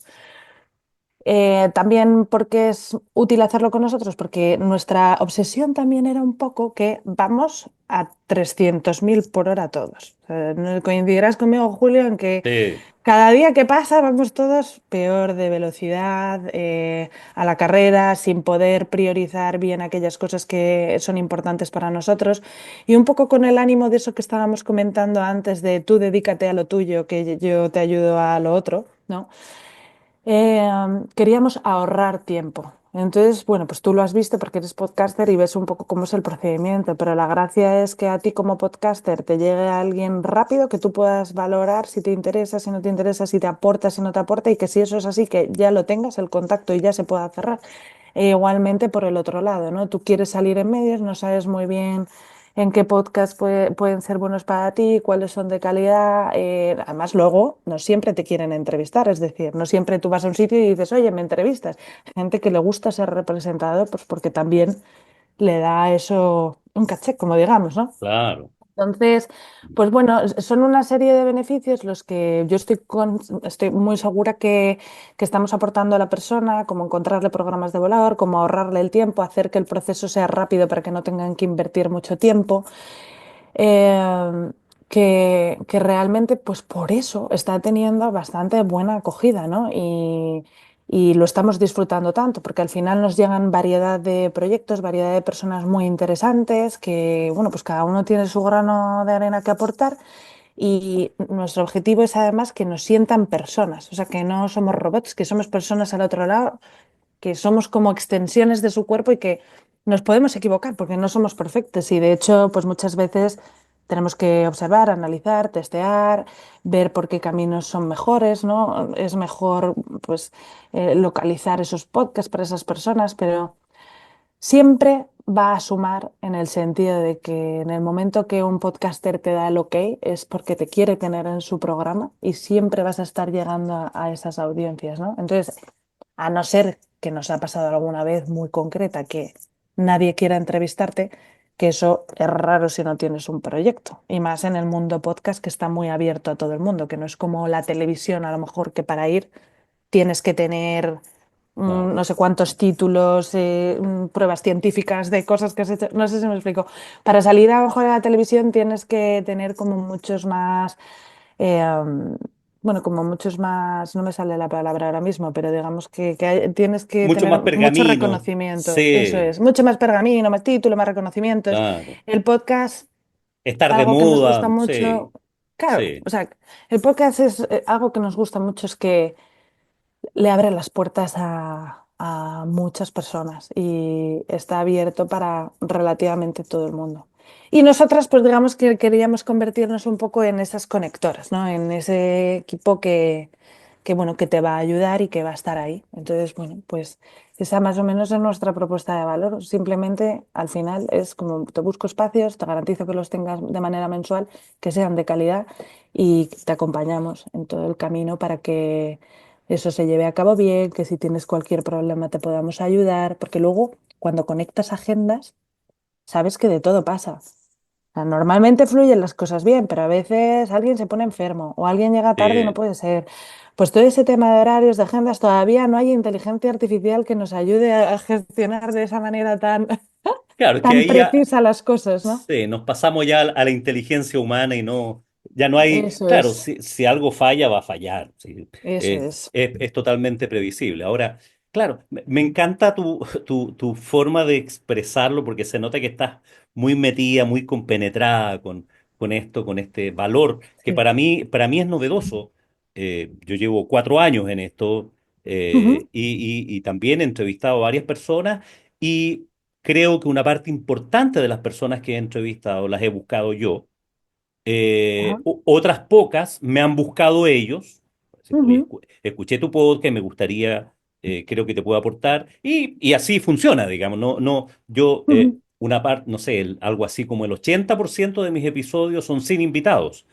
También porque es útil hacerlo con nosotros, porque nuestra obsesión también era un poco que vamos a 300.000 por hora todos. No coincidirás conmigo, Julio, en que Sí, cada día que pasa vamos todos peor de velocidad, a la carrera, sin poder priorizar bien aquellas cosas que son importantes para nosotros. Y un poco con el ánimo de eso que estábamos comentando antes, de tú dedícate a lo tuyo, que yo te ayudo a lo otro, ¿no? Queríamos ahorrar tiempo. Entonces, bueno, pues tú lo has visto porque eres podcaster y ves un poco cómo es el procedimiento, pero la gracia es que a ti como podcaster te llegue alguien rápido, que tú puedas valorar si te interesa, si no te interesa, si te aporta, si no te aporta y que si eso es así, que ya lo tengas el contacto y ya se pueda cerrar. E igualmente por el otro lado, ¿no? Tú quieres salir en medios, no sabes muy bien en qué podcast pueden ser buenos para ti, cuáles son de calidad. Además, luego no siempre te quieren entrevistar, es decir, no siempre tú vas a un sitio y dices, oye, me entrevistas. Gente que le gusta ser representado, pues porque también le da eso un caché, como digamos, ¿no? claro. Entonces, pues bueno, son una serie de beneficios los que yo estoy muy segura que estamos aportando a la persona, como encontrarle programas de volador, como ahorrarle el tiempo, hacer que el proceso sea rápido para que no tengan que invertir mucho tiempo. eh, que realmente, pues por eso está teniendo bastante buena acogida, ¿no? Y lo estamos disfrutando tanto, porque al final nos llegan variedad de proyectos, variedad de personas muy interesantes, que, bueno, pues cada uno tiene su grano de arena que aportar. Y nuestro objetivo es además que nos sientan personas, o sea, que no somos robots, que somos personas al otro lado, que somos como extensiones de su cuerpo y que nos podemos equivocar porque no somos perfectos y de hecho pues muchas veces tenemos que observar, analizar, testear, ver por qué caminos son mejores, ¿no? Es mejor pues localizar esos podcasts para esas personas, pero siempre va a sumar en el sentido de que en el momento que un podcaster te da el ok es porque te quiere tener en su programa y siempre vas a estar llegando a esas audiencias, ¿no? Entonces, a no ser que nos ha pasado alguna vez muy concreta que nadie quiera entrevistarte, que eso es raro si no tienes un proyecto. Y más en el mundo podcast que está muy abierto a todo el mundo, que no es como la televisión, a lo mejor que para ir tienes que tener Claro. no sé cuántos títulos, pruebas científicas de cosas que has hecho. No sé si me explico. Para salir a lo mejor a la televisión tienes que tener como muchos más bueno, como muchos más, no me sale la palabra ahora mismo, pero digamos tienes que Mucho más tener mucho pergamino. reconocimiento, eso Sí, es, mucho más pergamino, más título, más reconocimientos. claro. El podcast, Estar de algo que nos gusta moda, mucho, sí, claro, sí, o sea, el podcast es algo que nos gusta mucho, es que le abre las puertas a muchas personas y está abierto para relativamente todo el mundo. Y nosotras, pues digamos que queríamos convertirnos un poco en esas conectoras, ¿no? En ese equipo bueno, que te va a ayudar y que va a estar ahí. Entonces, bueno, pues esa más o menos es nuestra propuesta de valor. Simplemente al final es como te busco espacios, te garantizo que los tengas de manera mensual, que sean de calidad y te acompañamos en todo el camino para que eso se lleve a cabo bien, que si tienes cualquier problema te podamos ayudar, porque luego cuando conectas agendas, sabes que de todo pasa. O sea, normalmente fluyen las cosas bien, pero a veces alguien se pone enfermo o alguien llega tarde y no sí. puede ser. Pues todo ese tema de horarios, de agendas, todavía no hay inteligencia artificial que nos ayude a gestionar de esa manera tan, Claro, es que tan ahí ya precisa las cosas, ¿no? sí, nos pasamos ya a la inteligencia humana y no, ya no hay, Eso claro, es, si algo falla, va a fallar. Sí, eso es. es totalmente previsible. Ahora, claro, me encanta tu forma de expresarlo porque se nota que estás muy metida, muy compenetrada con esto, con este valor, que Sí. para mí es novedoso. Yo llevo 4 años en esto Ujú, y también he entrevistado a varias personas y creo que una parte importante de las personas que he entrevistado las he buscado yo. ajá, Otras pocas me han buscado ellos. Así que, oye, ujú, escuché tu podcast, me gustaría, creo que te puedo aportar. Y así funciona, digamos. No, no, yo, ujú, una parte, no sé, algo así como el 80% de mis episodios son sin invitados.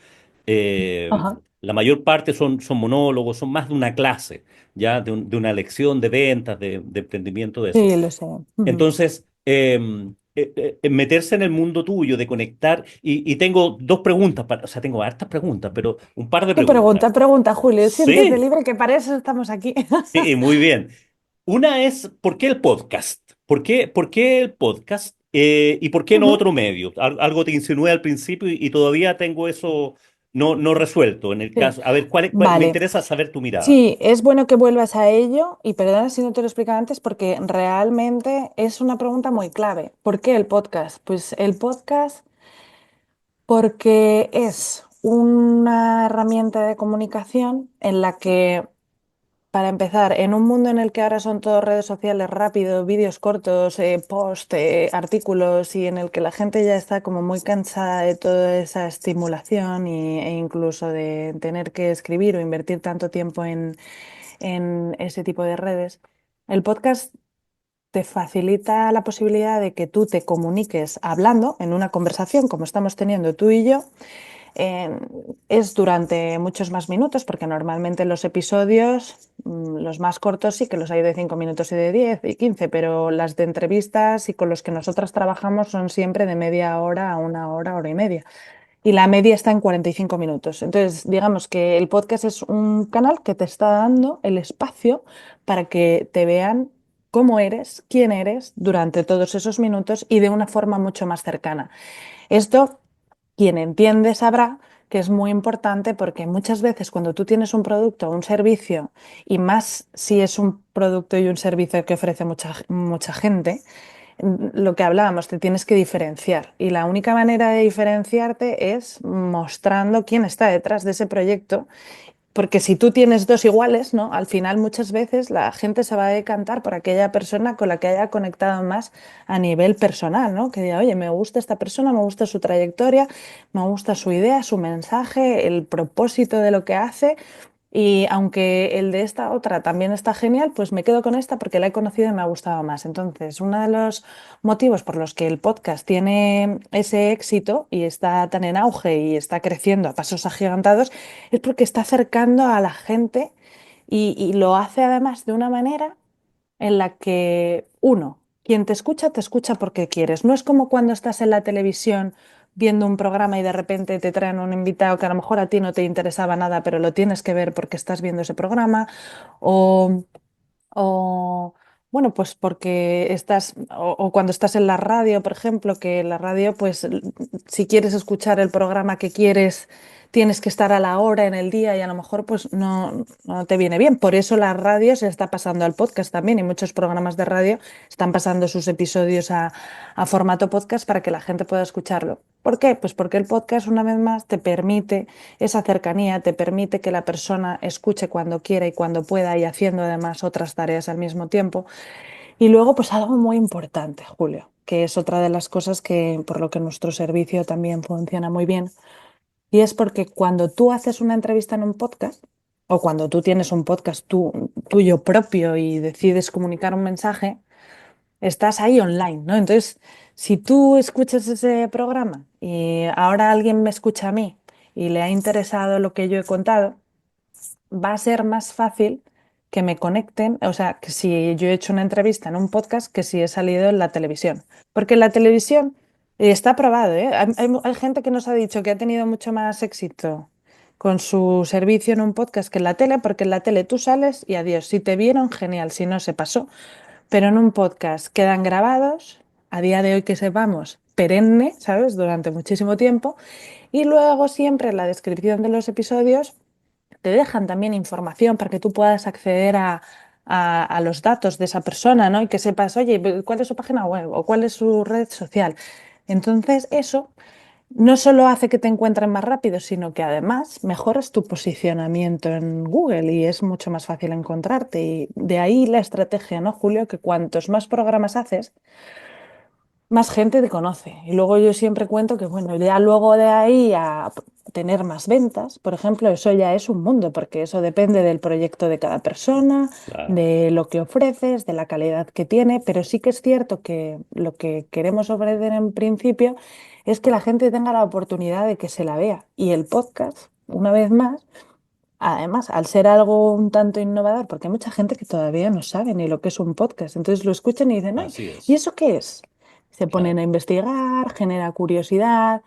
Eh, ajá. la mayor parte son monólogos, son más de una clase, ya de una lección de ventas, de emprendimiento, de eso. Sí, lo sé. Ujú. Entonces, meterse en el mundo tuyo, de conectar, y tengo dos preguntas, o sea, tengo hartas preguntas, pero un par de Tú preguntas. pregunta, pregunta, Julio, siéntete Sí, libre que para eso estamos aquí. sí, muy bien. Una es, ¿por qué el podcast? Por qué el podcast? ¿Y por qué no Ujú. otro medio? Algo te insinué al principio y todavía tengo eso no resuelto en el Sí. caso. A ver, me Vale, interesa saber tu mirada. sí, es bueno que vuelvas a ello y perdona si no te lo explicaba antes porque realmente es una pregunta muy clave. ¿Por qué el podcast? Pues el podcast porque es una herramienta de comunicación en la que para empezar, en un mundo en el que ahora son todo redes sociales rápido, vídeos cortos, post, artículos y en el que la gente ya está como muy cansada de toda esa estimulación e incluso de tener que escribir o invertir tanto tiempo en ese tipo de redes, el podcast te facilita la posibilidad de que tú te comuniques hablando en una conversación como estamos teniendo tú y yo Eh, es durante muchos más minutos, porque normalmente los episodios, los más cortos sí que los hay de 5 minutos y de 10 y 15, pero las de entrevistas y con los que nosotras trabajamos son siempre de media hora a una hora, hora y media. Y la media está en 45 minutos. Entonces, digamos que el podcast es un canal que te está dando el espacio para que te vean cómo eres, quién eres durante todos esos minutos y de una forma mucho más cercana. Esto, quien entiende sabrá que es muy importante porque muchas veces cuando tú tienes un producto o un servicio, y más si es un producto y un servicio que ofrece mucha gente, lo que hablábamos, te tienes que diferenciar. Y la única manera de diferenciarte es mostrando quién está detrás de ese proyecto, porque si tú tienes dos iguales, ¿no? Al final muchas veces la gente se va a decantar por aquella persona con la que haya conectado más a nivel personal, ¿no? Que diga, oye, me gusta esta persona, me gusta su trayectoria, me gusta su idea, su mensaje, el propósito de lo que hace. Y aunque el de esta otra también está genial, pues me quedo con esta porque la he conocido y me ha gustado más. Entonces, uno de los motivos por los que el podcast tiene ese éxito y está tan en auge y está creciendo a pasos agigantados es porque está acercando a la gente y lo hace además de una manera en la que, uno, quien te escucha porque quieres. No es como cuando estás en la televisión viendo un programa y de repente te traen un invitado que a lo mejor a ti no te interesaba nada, pero lo tienes que ver porque estás viendo ese programa, o o, bueno, pues porque estás, o cuando estás en la radio, por ejemplo, que en la radio, pues si quieres escuchar el programa que quieres, tienes que estar a la hora en el día y a lo mejor pues no te viene bien. Por eso la radio se está pasando al podcast también y muchos programas de radio están pasando sus episodios a formato podcast para que la gente pueda escucharlo. ¿Por qué? Pues porque el podcast, una vez más, te permite esa cercanía, te permite que la persona escuche cuando quiera y cuando pueda y haciendo además otras tareas al mismo tiempo. Y luego, pues algo muy importante, Julio, que es otra de las cosas que por lo que nuestro servicio también funciona muy bien, y es porque cuando tú haces una entrevista en un podcast o cuando tú tienes un podcast tuyo propio y decides comunicar un mensaje, estás ahí online, ¿no? Entonces, si tú escuchas ese programa y ahora alguien me escucha a mí y le ha interesado lo que yo he contado, va a ser más fácil que me conecten, o sea, que si yo he hecho una entrevista en un podcast, que si he salido en la televisión. Porque en la televisión está probado, ¿eh? Hay gente que nos ha dicho que ha tenido mucho más éxito con su servicio en un podcast que en la tele, porque en la tele tú sales y adiós. Si te vieron, genial, si no, se pasó. Pero en un podcast quedan grabados, a día de hoy que sepamos, perenne, ¿sabes? Durante muchísimo tiempo. Y luego siempre en la descripción de los episodios te dejan también información para que tú puedas acceder a los datos de esa persona, ¿no? Y que sepas, oye, ¿cuál es su página web o cuál es su red social? Entonces, eso no solo hace que te encuentren más rápido, sino que además mejoras tu posicionamiento en Google y es mucho más fácil encontrarte. Y de ahí la estrategia, ¿no, Julio? Que cuantos más programas haces, más gente te conoce. Y luego yo siempre cuento que, bueno, ya luego de ahí a tener más ventas, por ejemplo, eso ya es un mundo, porque eso depende del proyecto de cada persona, Claro. de lo que ofreces, de la calidad que tiene, pero sí que es cierto que lo que queremos ofrecer en principio es que la gente tenga la oportunidad de que se la vea. Y el podcast, una vez más, además, al ser algo un tanto innovador, porque hay mucha gente que todavía no sabe ni lo que es un podcast, entonces lo escuchan y dicen, ay, Así ¿y es. eso qué es? Se ponen Claro. a investigar, genera curiosidad.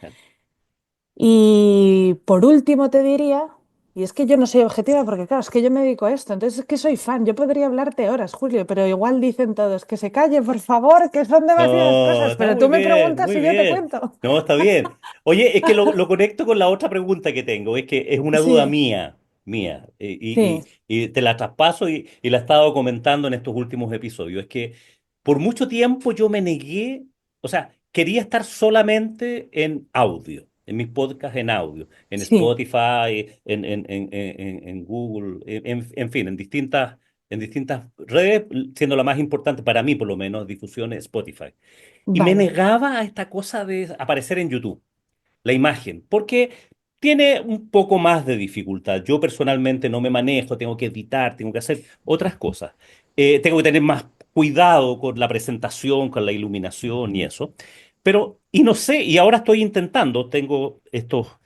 Y por último te diría, y es que yo no soy objetiva porque claro, es que yo me dedico a esto, entonces es que soy fan, yo podría hablarte horas, Julio, pero igual dicen todos que se calle, por favor, que son demasiadas No, cosas, está pero tú muy me bien, preguntas muy y yo te bien. cuento. No, está bien. Oye, es que lo conecto con la otra pregunta que tengo, es que es una duda Sí, mía, sí, y te la traspaso y la he estado comentando en estos últimos episodios. Es que por mucho tiempo yo me negué, o sea, quería estar solamente en audio, en mis podcasts en audio, en sí, Spotify, en Google, en fin, en distintas redes, siendo la más importante para mí, por lo menos, difusión es Spotify. Y me vale. negaba a esta cosa de aparecer en YouTube, la imagen, porque tiene un poco más de dificultad. Yo personalmente no me manejo, tengo que editar, tengo que hacer otras cosas. Tengo que tener más cuidado con la presentación, con la iluminación y eso. Pero, y no sé, y ahora estoy intentando, tengo estos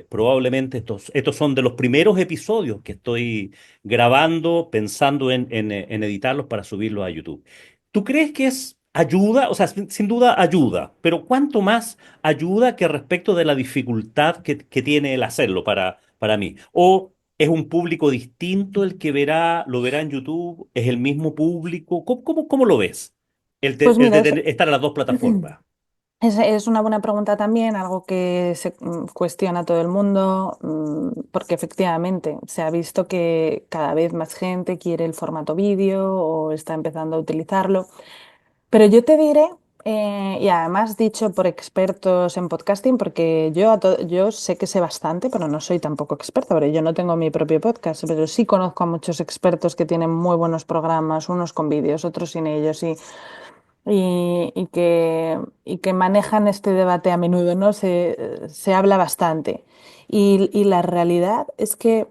Probablemente estos son de los primeros episodios que estoy grabando, pensando en editarlos para subirlos a YouTube. ¿Tú crees que es ayuda? O sea, sin duda ayuda, pero ¿cuánto más ayuda que respecto de la dificultad que tiene el hacerlo para mí? ¿O es un público distinto el que lo verá en YouTube? ¿Es el mismo público? ¿Cómo lo ves? Pues El mira, de estar en las dos plataformas. es una buena pregunta también, algo que se cuestiona todo el mundo, porque efectivamente se ha visto que cada vez más gente quiere el formato vídeo o está empezando a utilizarlo. Pero yo te diré, y además dicho por expertos en podcasting, porque yo sé que sé bastante, pero no soy tampoco experta, pero yo no tengo mi propio podcast, pero sí conozco a muchos expertos que tienen muy buenos programas, unos con vídeos, otros sin ellos, y que manejan este debate a menudo, ¿no? Se habla bastante. Y la realidad es que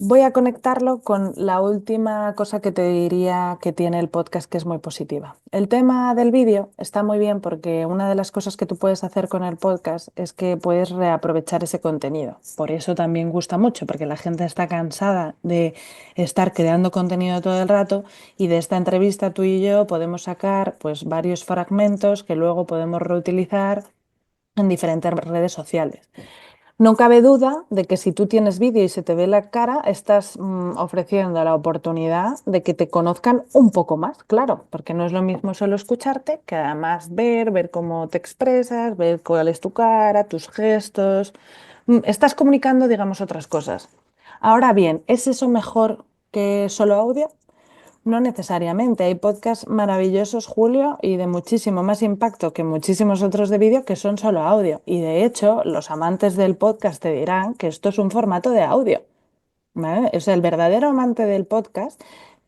voy a conectarlo con la última cosa que te diría que tiene el podcast, que es muy positiva. El tema del vídeo está muy bien porque una de las cosas que tú puedes hacer con el podcast es que puedes reaprovechar ese contenido. Por eso también gusta mucho, porque la gente está cansada de estar creando contenido todo el rato, y de esta entrevista tú y yo podemos sacar pues varios fragmentos que luego podemos reutilizar en diferentes redes sociales. No cabe duda de que si tú tienes vídeo y se te ve la cara, estás ofreciendo la oportunidad de que te conozcan un poco más, claro, porque no es lo mismo solo escucharte, que además ver cómo te expresas, ver cuál es tu cara, tus gestos. Estás comunicando, digamos, otras cosas. Ahora bien, ¿es eso mejor que solo audio? No necesariamente. Hay podcasts maravillosos, Julio, y de muchísimo más impacto que muchísimos otros de vídeo que son solo audio. Y de hecho, los amantes del podcast te dirán que esto es un formato de audio. ¿Vale? O sea, el verdadero amante del podcast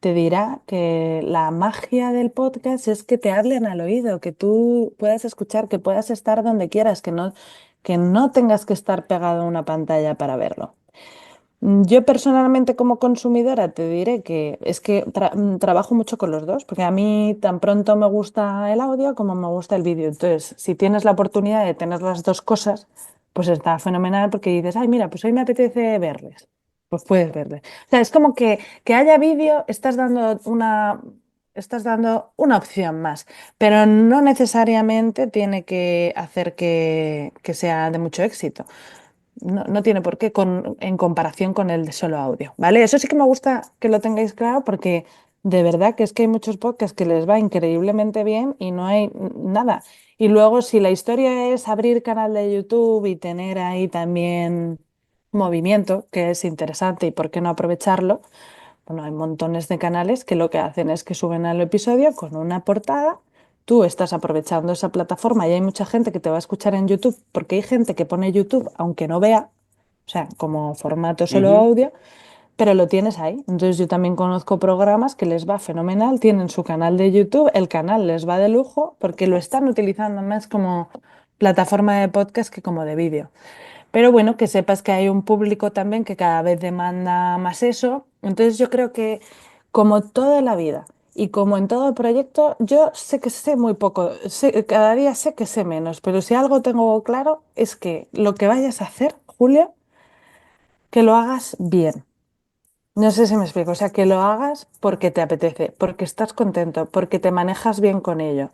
te dirá que la magia del podcast es que te hablen al oído, que tú puedas escuchar, que puedas estar donde quieras, que no tengas que estar pegado a una pantalla para verlo. Yo personalmente como consumidora te diré que es que trabajo mucho con los dos, porque a mí tan pronto me gusta el audio como me gusta el vídeo. Entonces, si tienes la oportunidad de tener las dos cosas, pues está fenomenal porque dices, ay, mira, pues hoy me apetece verles. Pues puedes verles. O sea, es como que haya vídeo, estás dando una opción más, pero no necesariamente tiene que hacer que sea de mucho éxito. No tiene por qué en comparación con el de solo audio, ¿vale? Eso sí que me gusta que lo tengáis claro porque de verdad que es que hay muchos podcasts que les va increíblemente bien y no hay nada. Y luego si la historia es abrir canal de YouTube y tener ahí también movimiento, que es interesante y por qué no aprovecharlo, bueno, hay montones de canales que lo que hacen es que suben al episodio con una portada. Tú estás aprovechando esa plataforma y hay mucha gente que te va a escuchar en YouTube, porque hay gente que pone YouTube aunque no vea, o sea, como formato solo Ujú. audio, pero lo tienes ahí. Entonces yo también conozco programas que les va fenomenal, tienen su canal de YouTube, el canal les va de lujo porque lo están utilizando más como plataforma de podcast que como de vídeo. Pero bueno, que sepas que hay un público también que cada vez demanda más eso. Entonces yo creo que como toda la vida y como en todo proyecto, yo sé que sé muy poco, cada día sé que sé menos, pero si algo tengo claro es que lo que vayas a hacer, Julio, que lo hagas bien. No sé si me explico, o sea, que lo hagas porque te apetece, porque estás contento, porque te manejas bien con ello.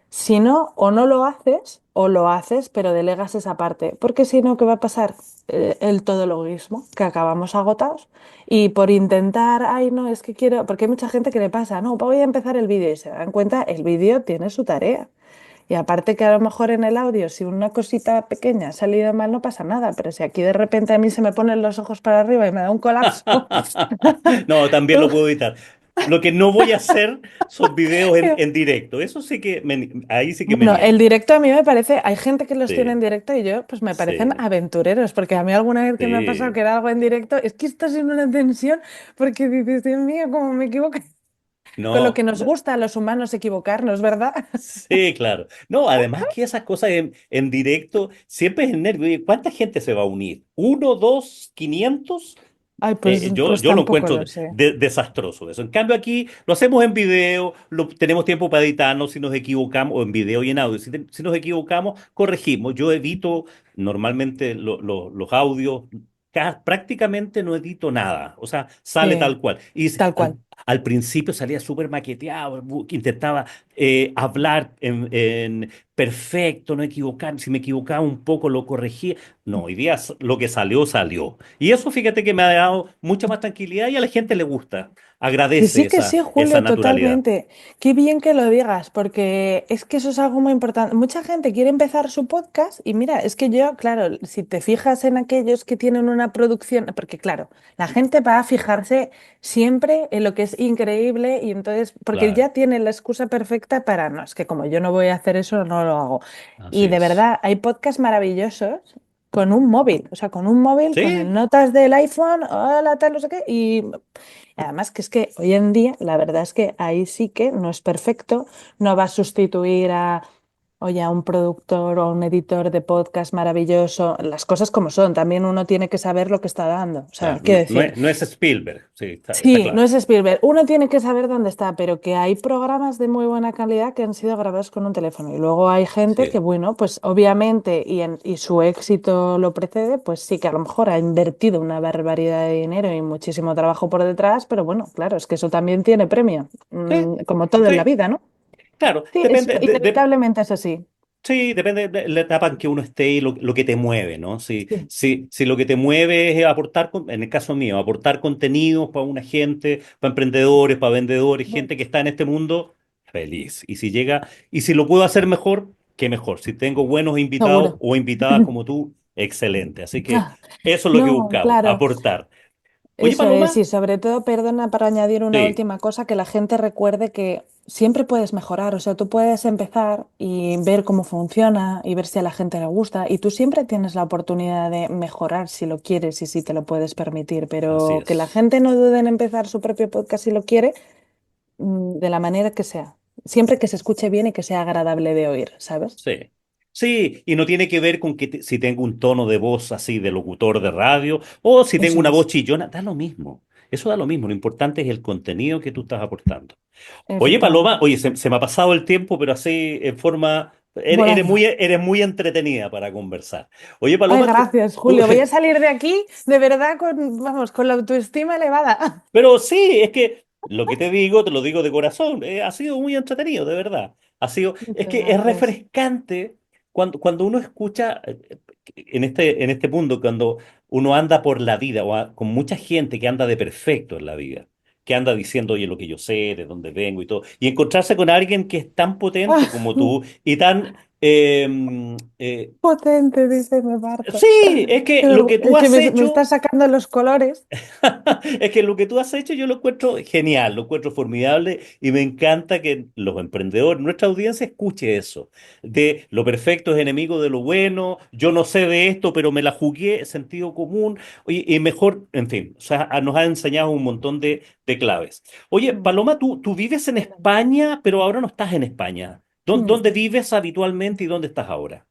Si no, o no lo haces, o lo haces, pero delegas esa parte. Porque si no, ¿qué va a pasar? El todologuismo, que acabamos agotados. Y por intentar, ay, no, es que quiero, porque hay mucha gente que le pasa, no, voy a empezar el vídeo y se dan cuenta, el vídeo tiene su tarea. Y aparte que a lo mejor en el audio, si una cosita pequeña ha salido mal, no pasa nada, pero si aquí de repente a mí se me ponen los ojos para arriba y me da un colapso. No, también lo puedo evitar. Lo que no voy a hacer son videos en directo. Eso sí que ahí sí que me Bueno, el niego. directo a mí me parece, hay gente que los tiene Sí, en directo y yo, pues me parecen sí, aventureros, porque a mí alguna vez que me ha pasado que sí. era algo en directo, es que estás en una tensión, porque dices, Dios mío, cómo me equivoqué. Con lo que No, nos gusta a los humanos equivocarnos, ¿verdad? sí, claro. No, además que esas cosas en directo siempre es el nervio. Oye, ¿cuánta gente se va a unir? ¿Uno, dos, 500? Ay, pues, Yo, pues yo lo tampoco encuentro lo sé. desastroso eso. En cambio aquí lo hacemos en video, tenemos tiempo para editarnos si nos equivocamos, o en video y en audio. Si nos equivocamos, corregimos. Yo edito normalmente los audios, prácticamente no edito nada. O sea, sale Sí, tal cual. Y tal cual. al principio salía súper maqueteado, intentaba hablar en perfecto, no equivocar. Si me equivocaba un poco, lo corregía. No, hoy día lo que salió, salió. Y eso fíjate que me ha dado mucha más tranquilidad y a la gente le gusta, agradece Que sí, esa Julio, naturalidad. totalmente. Qué bien que lo digas, porque es que eso es algo muy importante. Mucha gente quiere empezar su podcast y mira, es que yo, claro, si te fijas en aquellos que tienen una producción, porque claro, la gente va a fijarse siempre en lo que es increíble y entonces, porque Claro, ya tiene la excusa perfecta para, no, es que como yo no voy a hacer eso, no lo hago. así Y de es. verdad, hay podcasts maravillosos con un móvil, o sea, con un móvil, con el Sí, notas del iPhone, hola, tal, no sé qué, y además que es que hoy en día la verdad es que ahí sí que no es perfecto, no va a sustituir a, oye, a un productor o a un editor de podcast maravilloso, las cosas como son, también uno tiene que saber lo que está dando, o sea, claro, quiero decir, no es Spielberg, sí, está sí, no claro. es Spielberg, uno tiene que saber dónde está, pero que hay programas de muy buena calidad que han sido grabados con un teléfono y luego hay gente que, Sí, bueno, pues obviamente y su éxito lo precede, pues sí que a lo mejor ha invertido una barbaridad de dinero y muchísimo trabajo por detrás, pero bueno, claro, es que eso también tiene premio, sí, como todo en la sí, vida, ¿no? claro, Sí, es, inevitablemente es así. sí, depende de la etapa en que uno esté y lo que te mueve, ¿no? Sí, Si lo que te mueve es aportar, en el caso mío, aportar contenidos para una gente, para emprendedores, para vendedores, bueno, gente que está en este mundo, feliz. Y si lo puedo hacer mejor, qué mejor. Si tengo buenos invitados seguro. o invitadas como tú, excelente. Así que Ah, eso es lo que no, buscamos, claro. aportar. Oye, Eso es, Paloma, y sobre todo, perdona para añadir una sí, última cosa, que la gente recuerde que siempre puedes mejorar, o sea, tú puedes empezar y ver cómo funciona y ver si a la gente le gusta, y tú siempre tienes la oportunidad de mejorar si lo quieres y si te lo puedes permitir, así pero que la es. gente no dude en empezar su propio podcast si lo quiere, de la manera que sea, siempre que se escuche bien y que sea agradable de oír, ¿sabes? Sí. Sí, y no tiene que ver con que si tengo un tono de voz así de locutor de radio o si tengo Eso una voz es, chillona, da lo mismo. Eso da lo mismo. Lo importante es el contenido que tú estás aportando. Oye, Paloma, efectivamente. oye, se me ha pasado el tiempo, pero así en forma. Volando. Eres muy entretenida para conversar. Oye, Ay, Paloma, gracias, Julio. Voy a salir de aquí de verdad con, vamos, con la autoestima elevada. pero sí, es que lo que te digo, te lo digo de corazón. Ha sido muy entretenido, de verdad. Es Muchas que es gracias. refrescante cuando uno escucha en este mundo, cuando uno anda por la vida con mucha gente que anda de perfecto en la vida, que anda diciendo, oye, lo que yo sé, de dónde vengo y todo, y encontrarse con alguien que es tan potente Ah, como tú y tan potente, dice, me parto. sí, es que lo que tú Es que has me hecho. está sacando los colores. Es que lo que tú has hecho yo lo encuentro genial, lo encuentro formidable y me encanta que los emprendedores, nuestra audiencia escuche eso, de lo perfecto es enemigo de lo bueno, yo no sé de esto, pero me la jugué, sentido común, oye, y mejor, en fin, o sea, nos ha enseñado un montón de claves. Oye, Mm, Paloma, tú vives en totalmente. España, pero ahora no estás en España. Mm. ¿Dónde vives habitualmente y dónde estás ahora?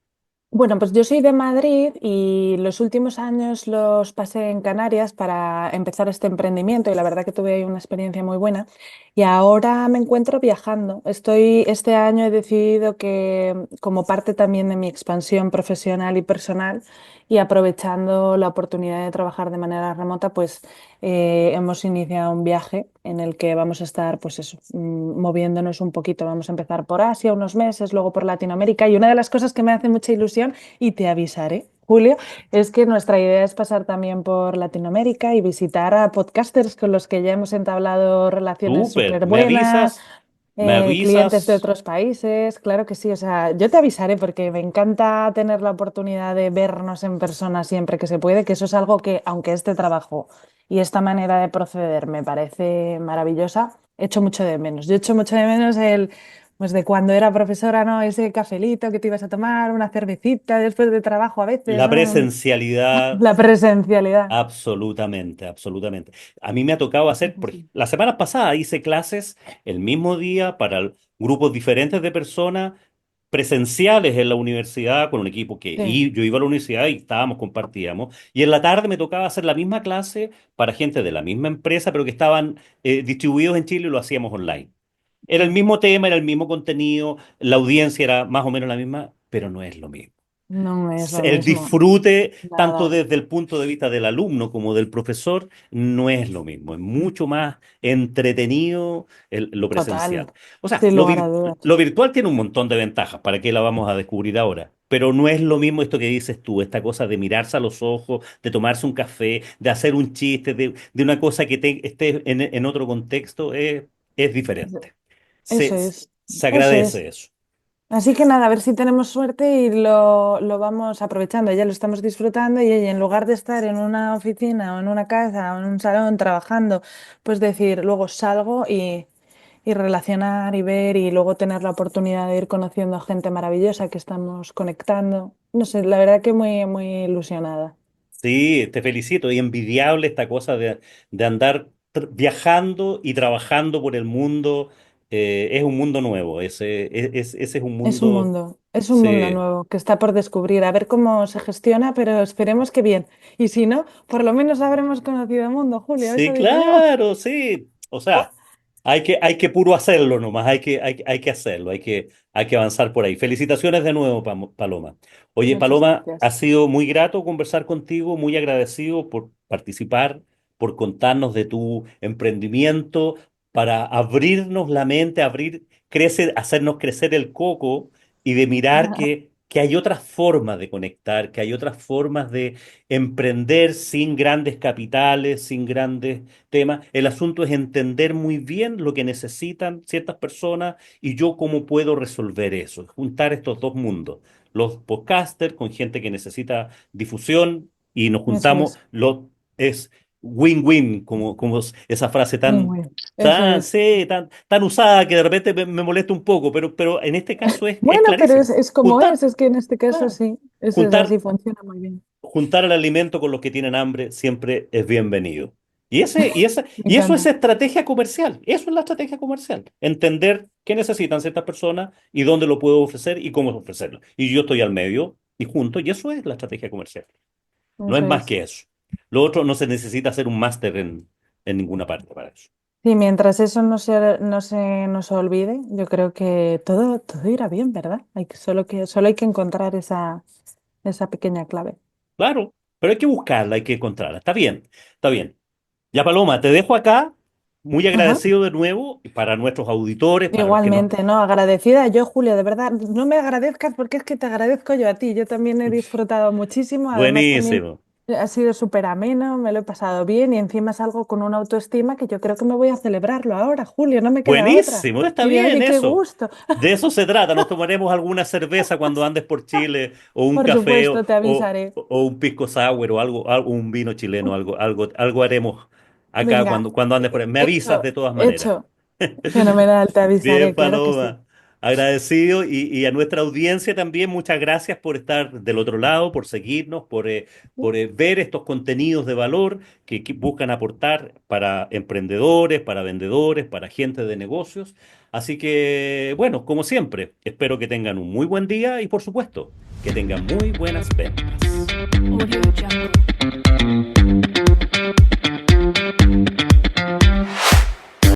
Bueno, pues yo soy de Madrid y los últimos años los pasé en Canarias para empezar este emprendimiento y la verdad que tuve ahí una experiencia muy buena. Y ahora me encuentro viajando. Este año he decidido que como parte también de mi expansión profesional y personal y aprovechando la oportunidad de trabajar de manera remota, pues hemos iniciado un viaje en el que vamos a estar, pues eso, moviéndonos un poquito. Vamos a empezar por Asia unos meses, luego por Latinoamérica. Y una de las cosas que me hace mucha ilusión, y te avisaré, Julio, es que nuestra idea es pasar también por Latinoamérica y visitar a podcasters con los que ya hemos entablado relaciones Súper, súper buenas, me clientes de avisas. otros países, claro que sí. O sea, yo te avisaré porque me encanta tener la oportunidad de vernos en persona siempre que se puede, que eso es algo que, aunque este trabajo y esta manera de proceder me parece maravillosa, echo mucho de menos. Yo echo mucho de menos pues de cuando era profesora, ¿no? Ese cafelito que te ibas a tomar, una cervecita después de trabajo a veces, La ¿no? presencialidad. La presencialidad. Absolutamente, absolutamente. A mí me ha tocado hacer, las semanas pasadas hice clases el mismo día para grupos diferentes de personas presenciales en la universidad con un equipo Sí, yo iba a la universidad y estábamos, compartíamos, y en la tarde me tocaba hacer la misma clase para gente de la misma empresa, pero que estaban distribuidos en Chile y lo hacíamos online. Era el sí. mismo tema, era el mismo contenido, la audiencia era más o menos la misma, pero no es lo mismo. No es lo El mismo. disfrute, tanto Nada. desde el punto de vista del alumno como del profesor, no es lo mismo. Es mucho más entretenido lo Total. presencial. O sea, Sin lugar a dudas. lo virtual tiene un montón de ventajas. ¿Para qué la vamos a descubrir ahora? Pero no es lo mismo esto que dices tú, esta cosa de mirarse a los ojos, de tomarse un café, de hacer un chiste, de una cosa que esté en otro contexto, es diferente. Eso Se, es. se Eso es. agradece eso. Así que nada, a ver si tenemos suerte y lo vamos aprovechando. Ya lo estamos disfrutando y oye, en lugar de estar en una oficina o en una casa o en un salón trabajando, pues decir, luego salgo y relacionar y ver y luego tener la oportunidad de ir conociendo a gente maravillosa que estamos conectando. No sé, la verdad que muy, muy ilusionada. Sí, te felicito. Y envidiable esta cosa de andar viajando y trabajando por el mundo. Es un mundo nuevo. Ese es un mundo. Es un mundo Sí, nuevo que está por descubrir, a ver cómo se gestiona, pero esperemos que bien. Y si no, por lo menos habremos conocido el mundo, Julio, eso sí, digo yo. claro, sí. O sea, hay que puro hacerlo nomás. Hay que hacerlo. Hay que avanzar por ahí. Felicitaciones de nuevo, Paloma. Oye, Muchas Paloma, ha gracias. sido muy grato conversar contigo, muy agradecido por participar, por contarnos de tu emprendimiento, para abrirnos la mente, hacernos crecer el coco y de mirar que hay otras formas de conectar, que hay otras formas de emprender sin grandes capitales, sin grandes temas. El asunto es entender muy bien lo que necesitan ciertas personas y yo cómo puedo resolver eso, juntar estos dos mundos, los podcasters con gente que necesita difusión y nos Eso juntamos, es. es win-win, como esa frase Muy tan, bueno. Eso es. sí, tan usada que de repente me molesta un poco, pero en este caso es Bueno, pero clarísimo. es como Juntar, es que en este caso claro, sí, eso es juntar así, funciona muy bien. juntar el alimento con los que tienen hambre siempre es bienvenido. Me Y eso es encanta. estrategia comercial. Eso es la estrategia comercial. Entender qué necesitan ciertas personas y dónde lo puedo ofrecer y cómo ofrecerlo. Y yo estoy al medio y junto, y eso es la estrategia comercial. No es Eso más es. que eso. Lo otro no se necesita hacer un máster en ninguna parte para eso. Sí, mientras eso no se nos olvide, yo creo que todo irá bien, ¿verdad? Solo hay que encontrar esa pequeña clave. Claro, pero hay que buscarla, hay que encontrarla. Está bien, está bien. Ya, Paloma, te dejo acá. Muy Ajá. agradecido de nuevo y para nuestros auditores, para los que nos... Igualmente, ¿no? Agradecida yo, Julio, de verdad, no me agradezcas porque es que te agradezco yo a ti. Yo también he disfrutado muchísimo, además también Buenísimo. ha sido súper ameno, me lo he pasado bien y encima salgo con una autoestima que yo creo que me voy a celebrarlo ahora, Julio, no me queda otra. Buenísimo, está Y de, bien oye, qué eso. gusto. De eso se trata. Nos tomaremos alguna cerveza cuando andes por Chile, o un Por café, supuesto, te avisaré. o un pisco sour, o un vino chileno, algo haremos acá Venga, cuando andes por ahí. Me avisas hecho, de todas maneras. hecho. Fenomenal, te Bien, avisaré, claro que sí. Paloma. Agradecido y a nuestra audiencia también muchas gracias por estar del otro lado, por seguirnos, por ver estos contenidos de valor que buscan aportar para emprendedores, para vendedores, para gente de negocios. Así que, bueno, como siempre, espero que tengan un muy buen día y por supuesto, que tengan muy buenas ventas. Audio Jungle.